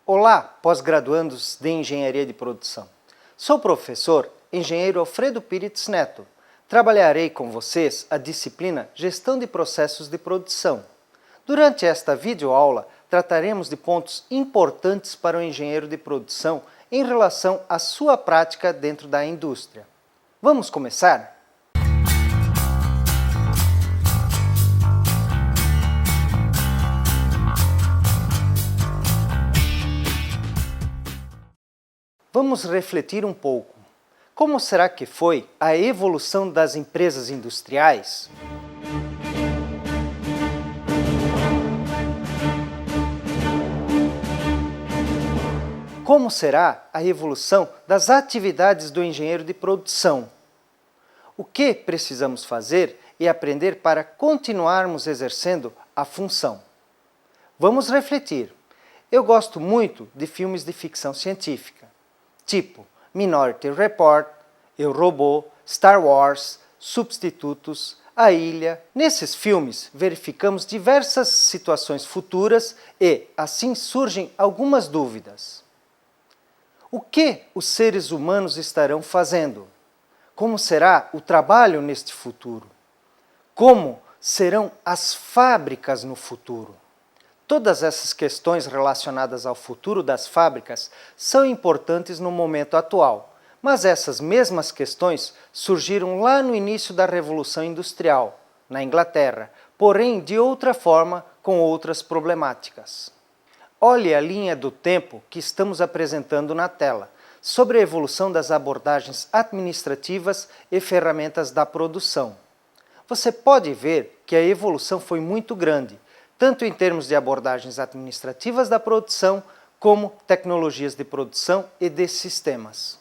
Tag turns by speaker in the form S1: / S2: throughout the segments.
S1: Olá, pós-graduandos de Engenharia de Produção. Sou o professor engenheiro Alfredo Piritz Neto. Trabalharei com vocês a disciplina Gestão de Processos de Produção. Durante esta videoaula, trataremos de pontos importantes para o engenheiro de produção em relação à sua prática dentro da indústria. Vamos começar? Vamos refletir um pouco. Como será que foi a evolução das empresas industriais? Como será a evolução das atividades do engenheiro de produção? O que precisamos fazer e aprender para continuarmos exercendo a função? Vamos refletir. Eu gosto muito de filmes de ficção científica, tipo Minority Report, Eu, Robô, Star Wars, Substitutos, A Ilha. Nesses filmes, verificamos diversas situações futuras e, assim, surgem algumas dúvidas. O que os seres humanos estarão fazendo? Como será o trabalho neste futuro? Como serão as fábricas no futuro? Todas essas questões relacionadas ao futuro das fábricas são importantes no momento atual, mas essas mesmas questões surgiram lá no início da Revolução Industrial, na Inglaterra, porém de outra forma, com outras problemáticas. Olhe a linha do tempo que estamos apresentando na tela, sobre a evolução das abordagens administrativas e ferramentas da produção. Você pode ver que a evolução foi muito grande, tanto em termos de abordagens administrativas da produção, como tecnologias de produção e de sistemas.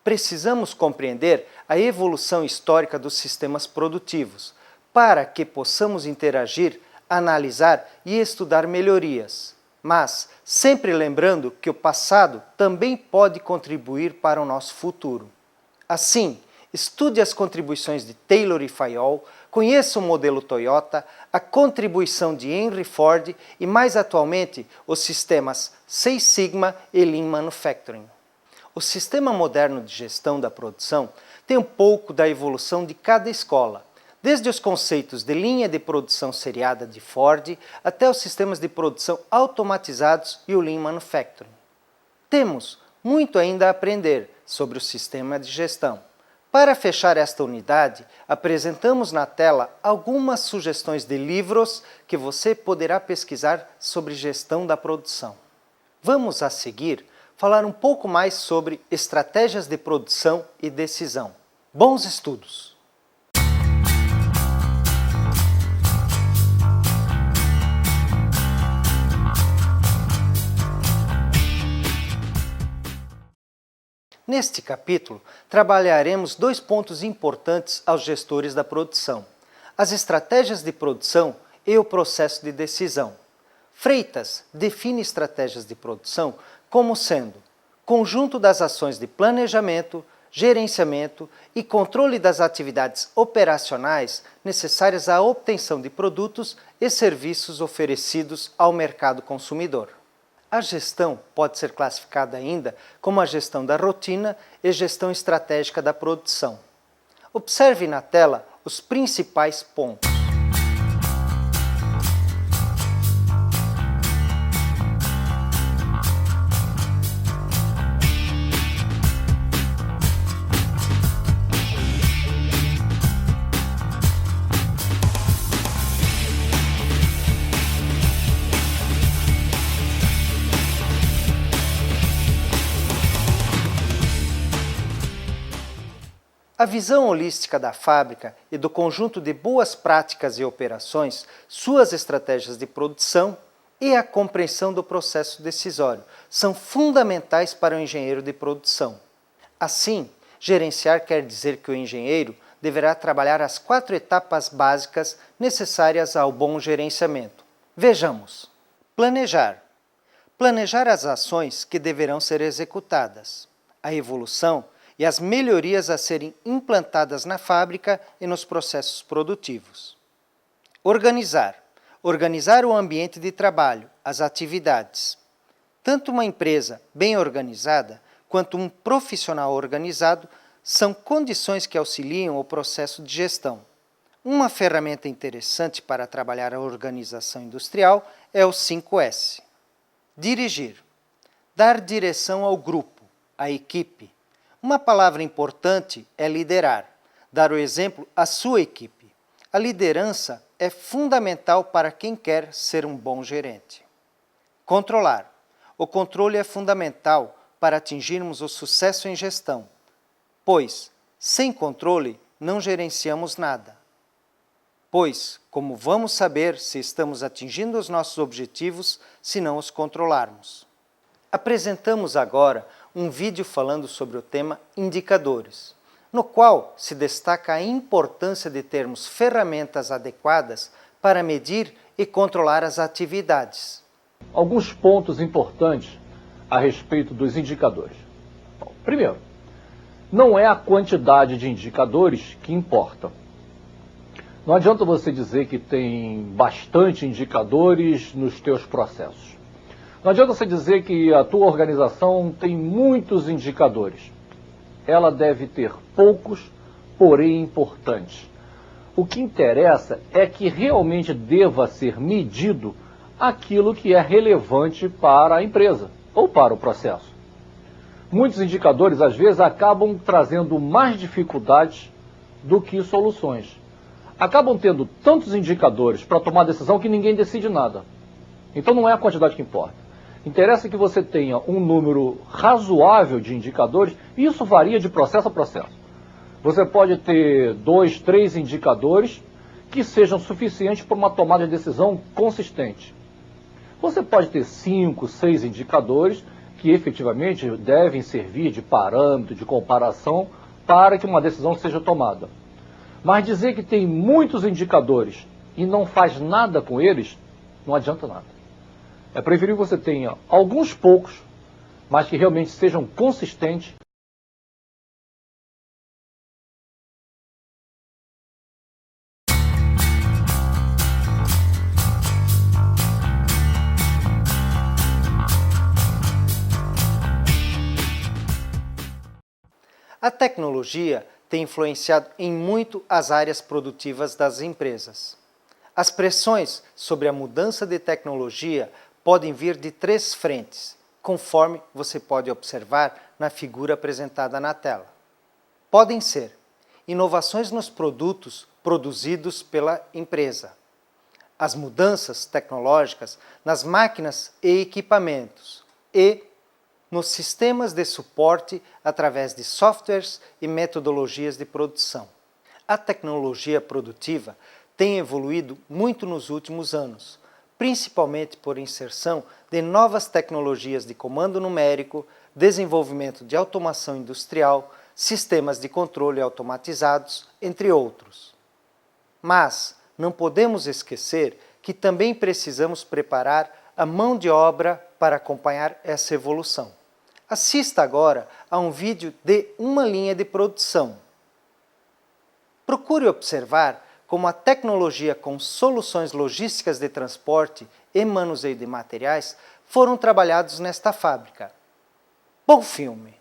S1: Precisamos compreender a evolução histórica dos sistemas produtivos, para que possamos interagir, analisar e estudar melhorias. Mas sempre lembrando que o passado também pode contribuir para o nosso futuro. Assim, estude as contribuições de Taylor e Fayol, conheça o modelo Toyota, a contribuição de Henry Ford e, mais atualmente, os sistemas Six Sigma e Lean Manufacturing. O sistema moderno de gestão da produção tem um pouco da evolução de cada escola, desde os conceitos de linha de produção seriada de Ford até os sistemas de produção automatizados e o Lean Manufacturing. Temos muito ainda a aprender sobre o sistema de gestão. Para fechar esta unidade, apresentamos na tela algumas sugestões de livros que você poderá pesquisar sobre gestão da produção. Vamos a seguir falar um pouco mais sobre estratégias de produção e decisão. Bons estudos! Neste capítulo, trabalharemos dois pontos importantes aos gestores da produção: as estratégias de produção e o processo de decisão. Freitas define estratégias de produção como sendo conjunto das ações de planejamento, gerenciamento e controle das atividades operacionais necessárias à obtenção de produtos e serviços oferecidos ao mercado consumidor. A gestão pode ser classificada ainda como a gestão da rotina e gestão estratégica da produção. Observe na tela os principais pontos. A visão holística da fábrica e do conjunto de boas práticas e operações, suas estratégias de produção, e a compreensão do processo decisório são fundamentais para o engenheiro de produção. Assim, gerenciar quer dizer que o engenheiro deverá trabalhar as 4 etapas básicas necessárias ao bom gerenciamento. Vejamos. Planejar. Planejar as ações que deverão ser executadas, a evolução e as melhorias a serem implantadas na fábrica e nos processos produtivos. Organizar. Organizar o ambiente de trabalho, as atividades. Tanto uma empresa bem organizada quanto um profissional organizado são condições que auxiliam o processo de gestão. Uma ferramenta interessante para trabalhar a organização industrial é o 5S. Dirigir. Dar direção ao grupo, à equipe. Uma palavra importante é liderar, dar o exemplo à sua equipe. A liderança é fundamental para quem quer ser um bom gerente. Controlar. O controle é fundamental para atingirmos o sucesso em gestão, pois, sem controle, não gerenciamos nada. Pois, como vamos saber se estamos atingindo os nossos objetivos se não os controlarmos? Apresentamos agora um vídeo falando sobre o tema indicadores, no qual se destaca a importância de termos ferramentas adequadas para medir e controlar as atividades.
S2: Alguns pontos importantes a respeito dos indicadores. Bom, primeiro, não é a quantidade de indicadores que importa. Não adianta você dizer que tem bastante indicadores nos teus processos. Não adianta você dizer que a tua organização tem muitos indicadores. Ela deve ter poucos, porém importantes. O que interessa é que realmente deva ser medido aquilo que é relevante para a empresa ou para o processo. Muitos indicadores, às vezes, acabam trazendo mais dificuldades do que soluções. Acabam tendo tantos indicadores para tomar decisão que ninguém decide nada. Então não é a quantidade que importa. Interessa que você tenha um número razoável de indicadores, e isso varia de processo a processo. Você pode ter 2, 3 indicadores que sejam suficientes para uma tomada de decisão consistente. Você pode ter 5, 6 indicadores que efetivamente devem servir de parâmetro, de comparação, para que uma decisão seja tomada. Mas dizer que tem muitos indicadores e não faz nada com eles, não adianta nada. É preferível que você tenha alguns poucos, mas que realmente sejam consistentes.
S1: A tecnologia tem influenciado em muito as áreas produtivas das empresas. As pressões sobre a mudança de tecnologia podem vir de 3 frentes, conforme você pode observar na figura apresentada na tela. Podem ser inovações nos produtos produzidos pela empresa, as mudanças tecnológicas nas máquinas e equipamentos e nos sistemas de suporte através de softwares e metodologias de produção. A tecnologia produtiva tem evoluído muito nos últimos anos, principalmente por inserção de novas tecnologias de comando numérico, desenvolvimento de automação industrial, sistemas de controle automatizados, entre outros. Mas não podemos esquecer que também precisamos preparar a mão de obra para acompanhar essa evolução. Assista agora a um vídeo de uma linha de produção. Procure observar como a tecnologia com soluções logísticas de transporte e manuseio de materiais foram trabalhados nesta fábrica. Bom filme!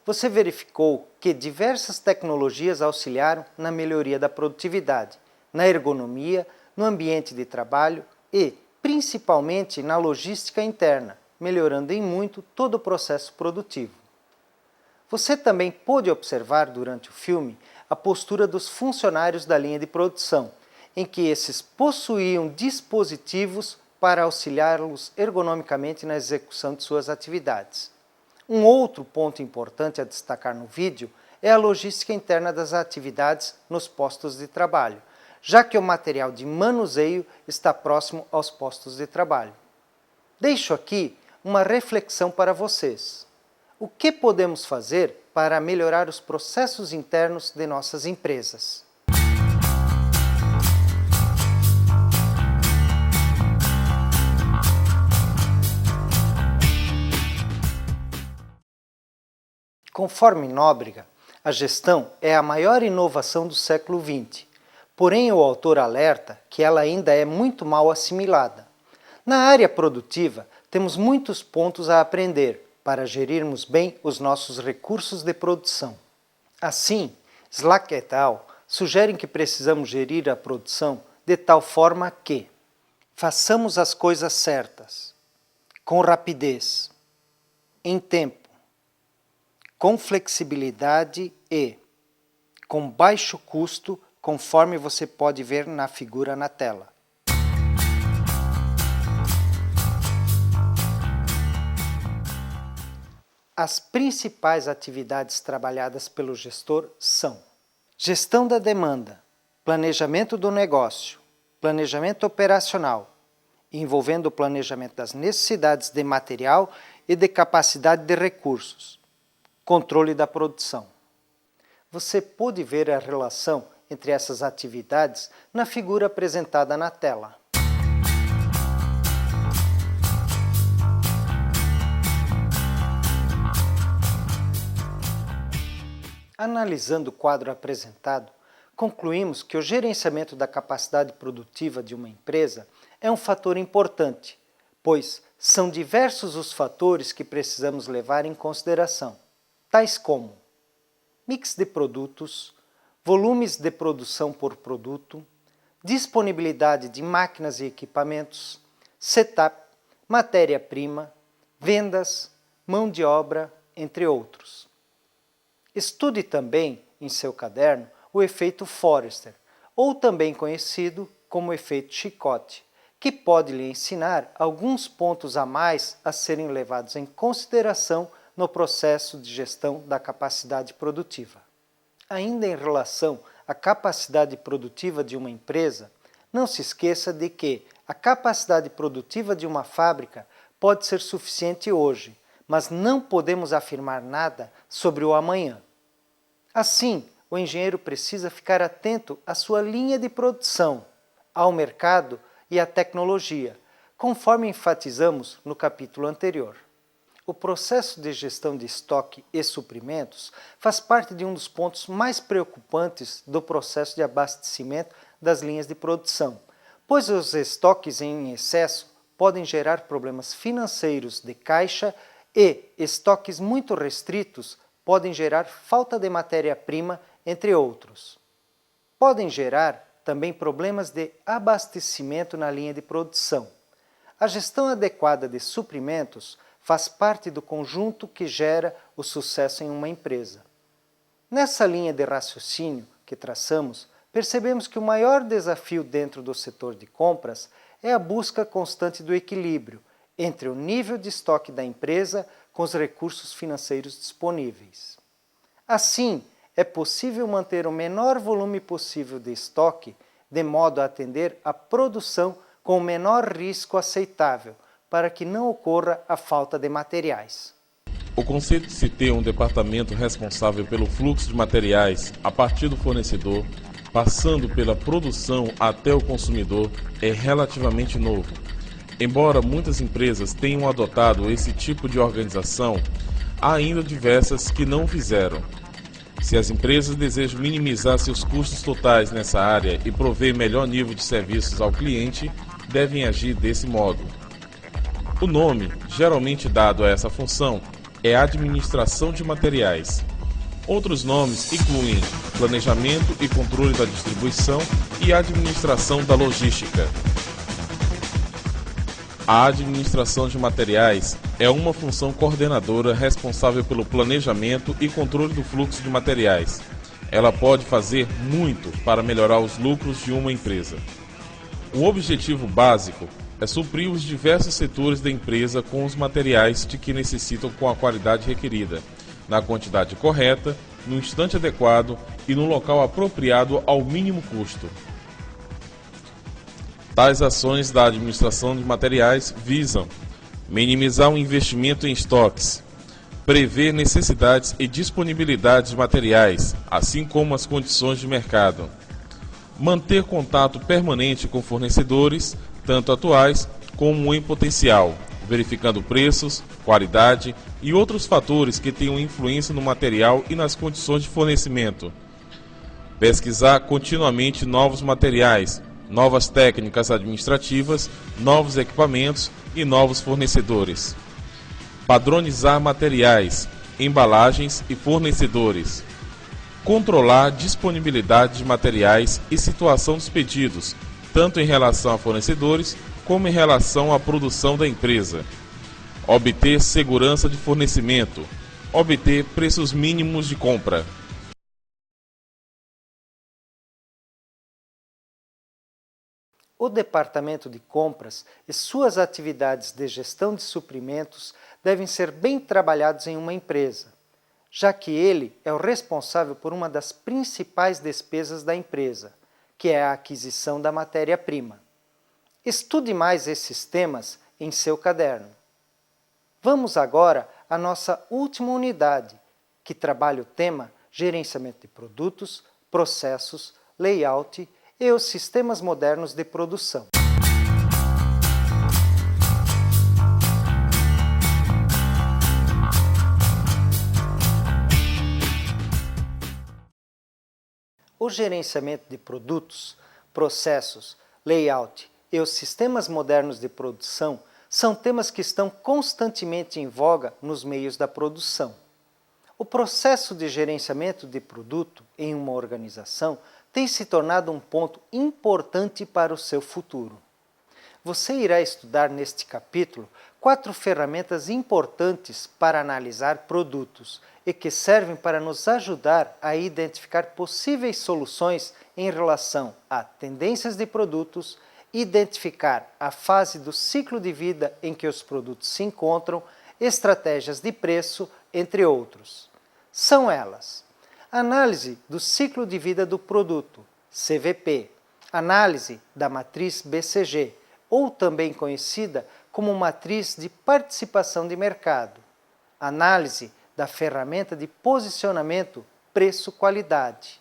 S1: você verificou que diversas tecnologias auxiliaram na melhoria da produtividade, na ergonomia, no ambiente de trabalho e, principalmente, na logística interna, melhorando em muito todo o processo produtivo. Você também pôde observar durante o filme a postura dos funcionários da linha de produção, em que esses possuíam dispositivos para auxiliá-los ergonomicamente na execução de suas atividades. Um outro ponto importante a destacar no vídeo é a logística interna das atividades nos postos de trabalho, já que o material de manuseio está próximo aos postos de trabalho. Deixo aqui uma reflexão para vocês. O que podemos fazer para melhorar os processos internos de nossas empresas? Conforme Nóbrega, a gestão é a maior inovação do século XX, porém o autor alerta que ela ainda é muito mal assimilada. Na área produtiva, temos muitos pontos a aprender para gerirmos bem os nossos recursos de produção. Assim, Slack et al. Sugerem que precisamos gerir a produção de tal forma que façamos as coisas certas, com rapidez, em tempo, com flexibilidade e com baixo custo, conforme você pode ver na figura na tela. As principais atividades trabalhadas pelo gestor são gestão da demanda, planejamento do negócio, planejamento operacional, envolvendo o planejamento das necessidades de material e de capacidade de recursos, controle da produção. Você pode ver a relação entre essas atividades na figura apresentada na tela. Analisando o quadro apresentado, concluímos que o gerenciamento da capacidade produtiva de uma empresa é um fator importante, pois são diversos os fatores que precisamos levar em consideração, tais como mix de produtos, volumes de produção por produto, disponibilidade de máquinas e equipamentos, setup, matéria-prima, vendas, mão de obra, entre outros. Estude também, em seu caderno, o efeito Forrester, ou também conhecido como efeito chicote, que pode lhe ensinar alguns pontos a mais a serem levados em consideração no processo de gestão da capacidade produtiva. Ainda em relação à capacidade produtiva de uma empresa, não se esqueça de que a capacidade produtiva de uma fábrica pode ser suficiente hoje, mas não podemos afirmar nada sobre o amanhã. Assim, o engenheiro precisa ficar atento à sua linha de produção, ao mercado e à tecnologia, conforme enfatizamos no capítulo anterior. O processo de gestão de estoque e suprimentos faz parte de um dos pontos mais preocupantes do processo de abastecimento das linhas de produção, pois os estoques em excesso podem gerar problemas financeiros de caixa e estoques muito restritos podem gerar falta de matéria-prima, entre outros. Podem gerar também problemas de abastecimento na linha de produção. A gestão adequada de suprimentos faz parte do conjunto que gera o sucesso em uma empresa. Nessa linha de raciocínio que traçamos, percebemos que o maior desafio dentro do setor de compras é a busca constante do equilíbrio entre o nível de estoque da empresa com os recursos financeiros disponíveis. Assim, é possível manter o menor volume possível de estoque, de modo a atender a produção com o menor risco aceitável, para que não ocorra a falta de materiais.
S3: O conceito de se ter um departamento responsável pelo fluxo de materiais a partir do fornecedor, passando pela produção até o consumidor, é relativamente novo. Embora muitas empresas tenham adotado esse tipo de organização, há ainda diversas que não fizeram. Se as empresas desejam minimizar seus custos totais nessa área e prover melhor nível de serviços ao cliente, devem agir desse modo. O nome, geralmente dado a essa função, é administração de materiais. Outros nomes incluem planejamento e controle da distribuição e administração da logística. A administração de materiais é uma função coordenadora responsável pelo planejamento e controle do fluxo de materiais. Ela pode fazer muito para melhorar os lucros de uma empresa. O objetivo básico é suprir os diversos setores da empresa com os materiais de que necessitam com a qualidade requerida, na quantidade correta, no instante adequado e no local apropriado ao mínimo custo. Tais ações da administração de materiais visam minimizar o investimento em estoques, prever necessidades e disponibilidade de materiais, assim como as condições de mercado, manter contato permanente com fornecedores, tanto atuais como em potencial, verificando preços, qualidade e outros fatores que tenham influência no material e nas condições de fornecimento. Pesquisar continuamente novos materiais, novas técnicas administrativas, novos equipamentos e novos fornecedores. Padronizar materiais, embalagens e fornecedores. Controlar a disponibilidade de materiais e situação dos pedidos, tanto em relação a fornecedores como em relação à produção da empresa. Obter segurança de fornecimento. Obter preços mínimos de compra.
S1: O Departamento de Compras e suas atividades de gestão de suprimentos devem ser bem trabalhados em uma empresa, já que ele é o responsável por uma das principais despesas da empresa, que é a aquisição da matéria-prima. Estude mais esses temas em seu caderno. Vamos agora à nossa última unidade, que trabalha o tema Gerenciamento de Produtos, Processos, Layout e os Sistemas Modernos de Produção. O gerenciamento de produtos, processos, layout e os sistemas modernos de produção são temas que estão constantemente em voga nos meios da produção. O processo de gerenciamento de produto em uma organização tem se tornado um ponto importante para o seu futuro. Você irá estudar neste capítulo 4 ferramentas importantes para analisar produtos e que servem para nos ajudar a identificar possíveis soluções em relação a tendências de produtos, identificar a fase do ciclo de vida em que os produtos se encontram, estratégias de preço, entre outros. São elas: análise do ciclo de vida do produto, CVP, análise da matriz BCG, ou também conhecida como matriz de participação de mercado, análise da ferramenta de posicionamento preço-qualidade,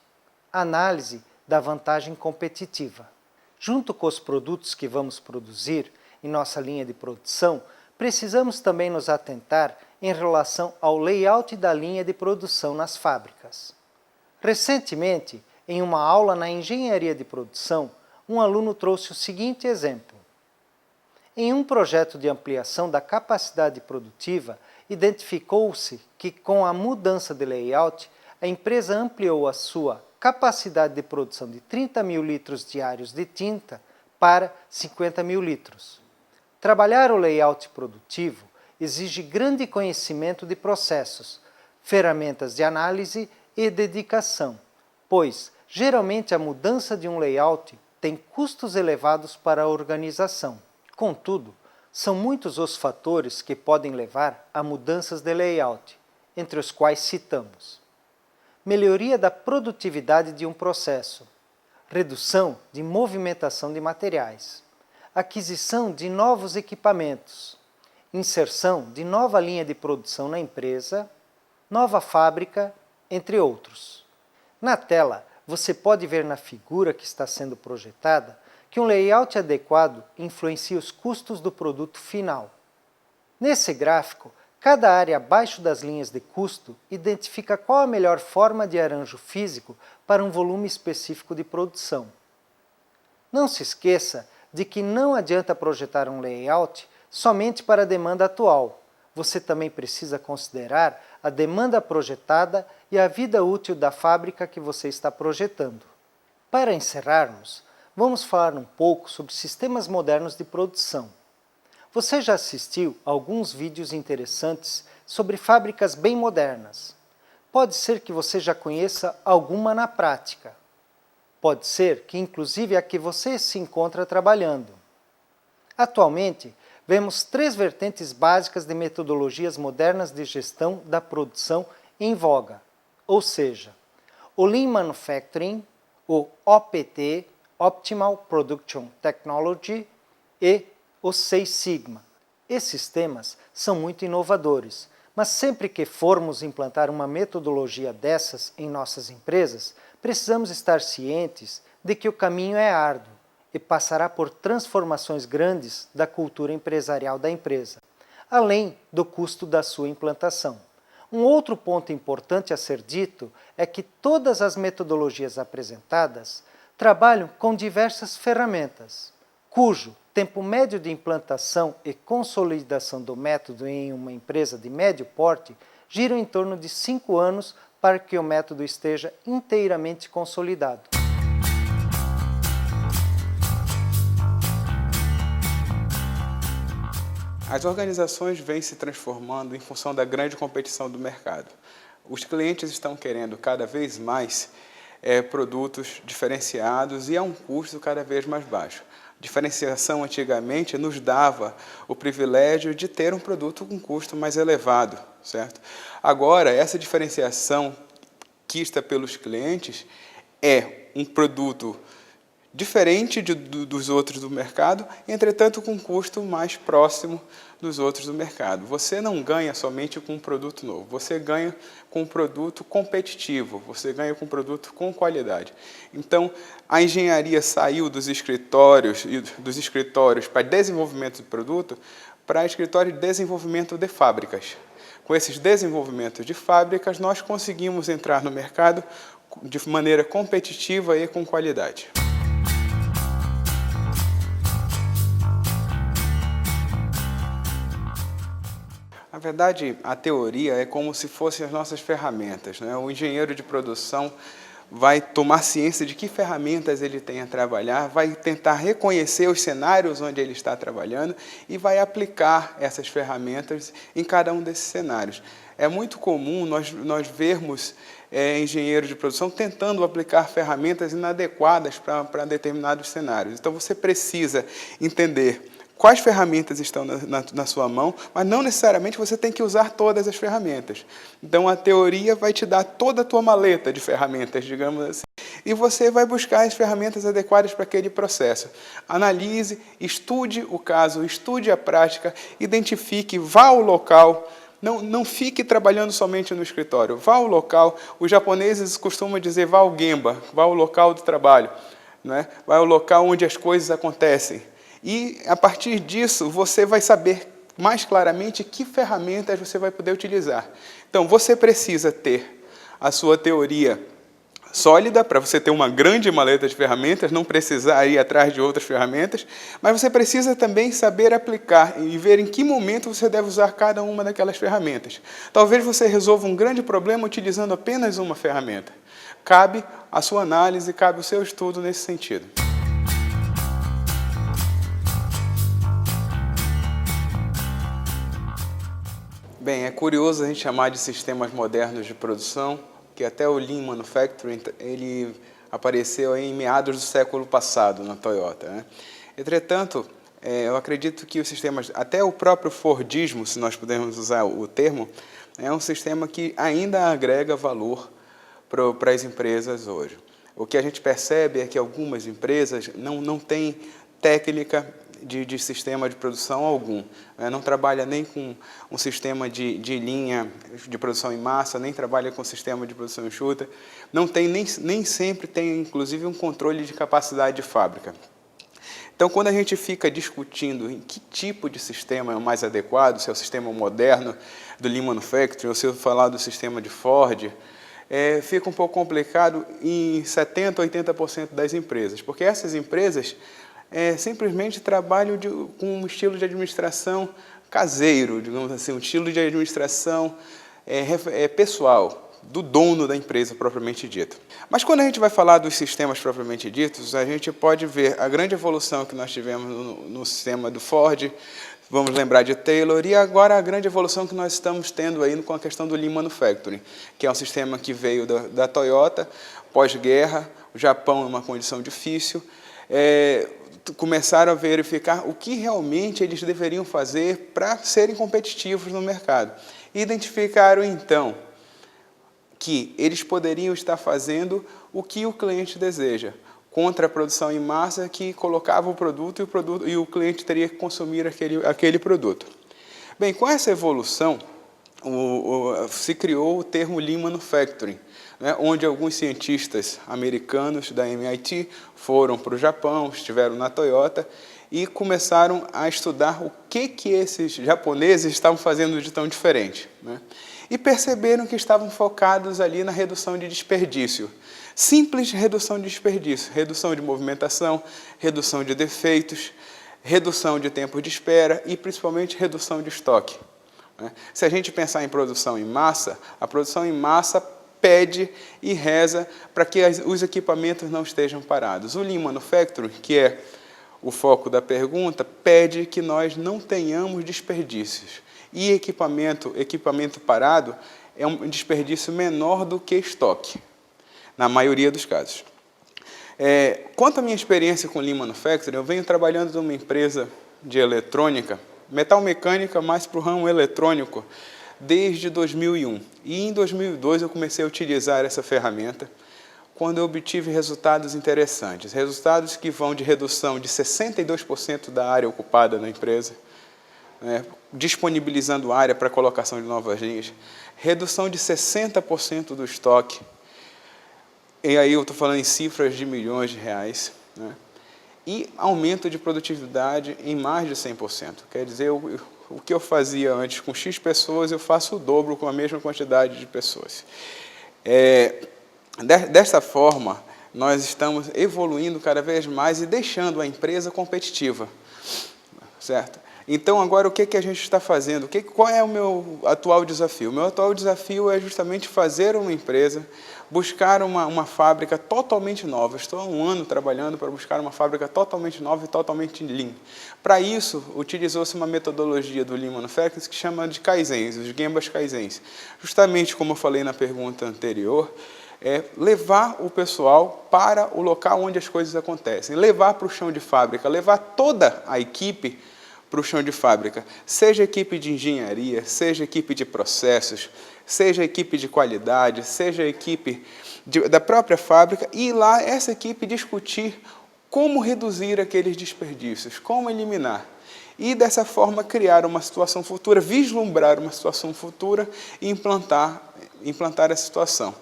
S1: análise da vantagem competitiva. Junto com os produtos que vamos produzir em nossa linha de produção, precisamos também nos atentar em relação ao layout da linha de produção nas fábricas. Recentemente, em uma aula na engenharia de produção, um aluno trouxe o seguinte exemplo. Em um projeto de ampliação da capacidade produtiva, identificou-se que com a mudança de layout, a empresa ampliou a sua capacidade de produção de 30 mil litros diários de tinta para 50 mil litros. Trabalhar o layout produtivo exige grande conhecimento de processos, ferramentas de análise e dedicação, pois geralmente a mudança de um layout tem custos elevados para a organização. Contudo, são muitos os fatores que podem levar a mudanças de layout, entre os quais citamos: melhoria da produtividade de um processo, redução de movimentação de materiais, aquisição de novos equipamentos, inserção de nova linha de produção na empresa, nova fábrica, entre outros. Na tela, você pode ver na figura que está sendo projetada que um layout adequado influencia os custos do produto final. Nesse gráfico, cada área abaixo das linhas de custo identifica qual a melhor forma de arranjo físico para um volume específico de produção. Não se esqueça de que não adianta projetar um layout somente para a demanda atual, você também precisa considerar a demanda projetada e a vida útil da fábrica que você está projetando. Para encerrarmos, vamos falar um pouco sobre sistemas modernos de produção. Você já assistiu a alguns vídeos interessantes sobre fábricas bem modernas. Pode ser que você já conheça alguma na prática. Pode ser que inclusive a que você se encontra trabalhando. Atualmente, vemos 3 vertentes básicas de metodologias modernas de gestão da produção em voga, ou seja, o Lean Manufacturing, o OPT, Optimal Production Technology, e o Seis Sigma. Esses temas são muito inovadores, mas sempre que formos implantar uma metodologia dessas em nossas empresas, precisamos estar cientes de que o caminho é árduo e passará por transformações grandes da cultura empresarial da empresa, além do custo da sua implantação. Um outro ponto importante a ser dito é que todas as metodologias apresentadas trabalham com diversas ferramentas, cujo tempo médio de implantação e consolidação do método em uma empresa de médio porte gira em torno de 5 anos para que o método esteja inteiramente consolidado.
S4: As organizações vêm se transformando em função da grande competição do mercado. Os clientes estão querendo cada vez mais produtos diferenciados e a um custo cada vez mais baixo. Diferenciação antigamente nos dava o privilégio de ter um produto com custo mais elevado, certo? Agora, essa diferenciação quista pelos clientes é um produto diferente dos outros do mercado, entretanto com um custo mais próximo dos outros do mercado. Você não ganha somente com um produto novo, você ganha com um produto competitivo, você ganha com um produto com qualidade. Então, a engenharia saiu dos escritórios para desenvolvimento de produto para escritório de desenvolvimento de fábricas. Com esses desenvolvimentos de fábricas, nós conseguimos entrar no mercado de maneira competitiva e com qualidade. Na verdade, a teoria é como se fossem as nossas ferramentas, né? O engenheiro de produção vai tomar ciência de que ferramentas ele tem a trabalhar, vai tentar reconhecer os cenários onde ele está trabalhando e vai aplicar essas ferramentas em cada um desses cenários. É muito comum nós vermos engenheiros de produção tentando aplicar ferramentas inadequadas para determinados cenários. Então, você precisa entender quais ferramentas estão na sua mão, mas não necessariamente você tem que usar todas as ferramentas. Então, a teoria vai te dar toda a tua maleta de ferramentas, digamos assim, e você vai buscar as ferramentas adequadas para aquele processo. Analise, estude o caso, estude a prática, identifique, vá ao local. Não fique trabalhando somente no escritório, vá ao local. Os japoneses costumam dizer vá ao gemba, vá ao local do trabalho, né? Vá ao local onde as coisas acontecem. E, a partir disso, você vai saber mais claramente que ferramentas você vai poder utilizar. Então, você precisa ter a sua teoria sólida, para você ter uma grande maleta de ferramentas, não precisar ir atrás de outras ferramentas, mas você precisa também saber aplicar e ver em que momento você deve usar cada uma daquelas ferramentas. Talvez você resolva um grande problema utilizando apenas uma ferramenta. Cabe a sua análise, cabe o seu estudo nesse sentido. Bem, é curioso a gente chamar de sistemas modernos de produção, que até o Lean Manufacturing ele apareceu em meados do século passado na Toyota, né? Entretanto, eu acredito que os sistemas, até o próprio Fordismo, se nós pudermos usar o termo, é um sistema que ainda agrega valor para as empresas hoje. O que a gente percebe é que algumas empresas não têm técnica de sistema de produção algum. Não trabalha nem com um sistema de linha de produção em massa, nem trabalha com sistema de produção enxuta, nem sempre tem, inclusive, um controle de capacidade de fábrica. Então, quando a gente fica discutindo em que tipo de sistema é o mais adequado, se é o sistema moderno do Lean Manufacturing, ou se eu falar do sistema de Ford, fica um pouco complicado em 70% a 80% das empresas, porque essas empresas simplesmente trabalham com um estilo de administração caseiro, digamos assim, um estilo de administração pessoal, do dono da empresa propriamente dita. Mas quando a gente vai falar dos sistemas propriamente ditos, a gente pode ver a grande evolução que nós tivemos no sistema do Ford, vamos lembrar de Taylor, e agora a grande evolução que nós estamos tendo aí com a questão do Lean Manufacturing, que é um sistema que veio da Toyota, pós-guerra, o Japão é uma condição difícil, começaram a verificar o que realmente eles deveriam fazer para serem competitivos no mercado. Identificaram, então, que eles poderiam estar fazendo o que o cliente deseja, contra a produção em massa que colocava o produto e o cliente teria que consumir aquele produto. Bem, com essa evolução, se criou o termo Lean Manufacturing, né, onde alguns cientistas americanos da MIT foram para o Japão, estiveram na Toyota e começaram a estudar o que esses japoneses estavam fazendo de tão diferente, né? E perceberam que estavam focados ali na redução de desperdício. Simples redução de desperdício, redução de movimentação, redução de defeitos, redução de tempo de espera e, principalmente, redução de estoque. Se a gente pensar em produção em massa, a produção em massa pede e reza para que os equipamentos não estejam parados. O Lean Manufacturing, que é o foco da pergunta, pede que nós não tenhamos desperdícios. E equipamento parado é um desperdício menor do que estoque, na maioria dos casos. Quanto à minha experiência com Lean Manufacturing, eu venho trabalhando numa empresa de eletrônica, metal mecânica, mais para o ramo eletrônico, desde 2001. E em 2002 eu comecei a utilizar essa ferramenta, quando eu obtive resultados interessantes. Resultados que vão de redução de 62% da área ocupada na empresa, disponibilizando área para colocação de novas linhas, redução de 60% do estoque, e aí eu estou falando em cifras de milhões de reais, né? E aumento de produtividade em mais de 100%. Quer dizer, o que eu fazia antes com X pessoas, eu faço o dobro com a mesma quantidade de pessoas. Desta forma, nós estamos evoluindo cada vez mais e deixando a empresa competitiva, certo? Então, agora, o que a gente está fazendo? Qual é o meu atual desafio? O meu atual desafio é justamente fazer uma empresa, buscar uma fábrica totalmente nova. Estou há um ano trabalhando para buscar uma fábrica totalmente nova e totalmente Lean. Para isso, utilizou-se uma metodologia do Lean Manufacturing que chama de Kaizens, os Genbas Kaizens. Justamente como eu falei na pergunta anterior, levar o pessoal para o local onde as coisas acontecem, levar para o chão de fábrica, levar toda a equipe para o chão de fábrica, seja equipe de engenharia, seja equipe de processos, seja equipe de qualidade, seja equipe da própria fábrica, e lá essa equipe discutir como reduzir aqueles desperdícios, como eliminar. E dessa forma criar uma situação futura, vislumbrar uma situação futura e implantar essa situação.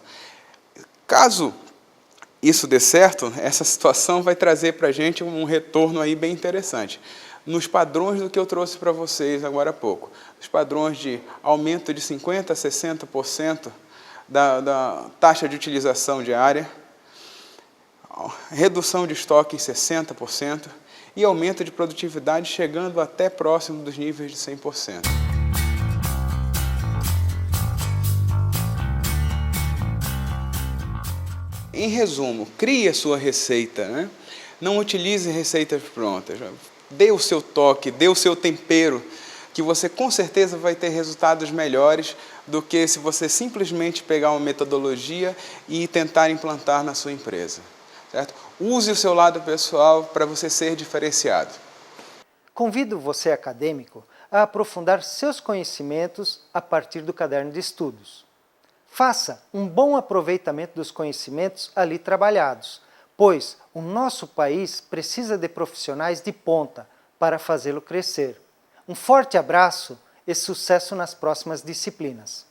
S4: Caso isso dê certo, essa situação vai trazer para a gente um retorno aí bem interessante. Nos padrões do que eu trouxe para vocês agora há pouco. Os padrões de aumento de 50% a 60% da taxa de utilização diária, redução de estoque em 60% e aumento de produtividade chegando até próximo dos níveis de 100%. Em resumo, crie a sua receita, né? Não utilize receitas prontas. Dê o seu toque, dê o seu tempero, que você com certeza vai ter resultados melhores do que se você simplesmente pegar uma metodologia e tentar implantar na sua empresa, certo? Use o seu lado pessoal para você ser diferenciado.
S1: Convido você, acadêmico, a aprofundar seus conhecimentos a partir do caderno de estudos. Faça um bom aproveitamento dos conhecimentos ali trabalhados, pois o nosso país precisa de profissionais de ponta para fazê-lo crescer. Um forte abraço e sucesso nas próximas disciplinas.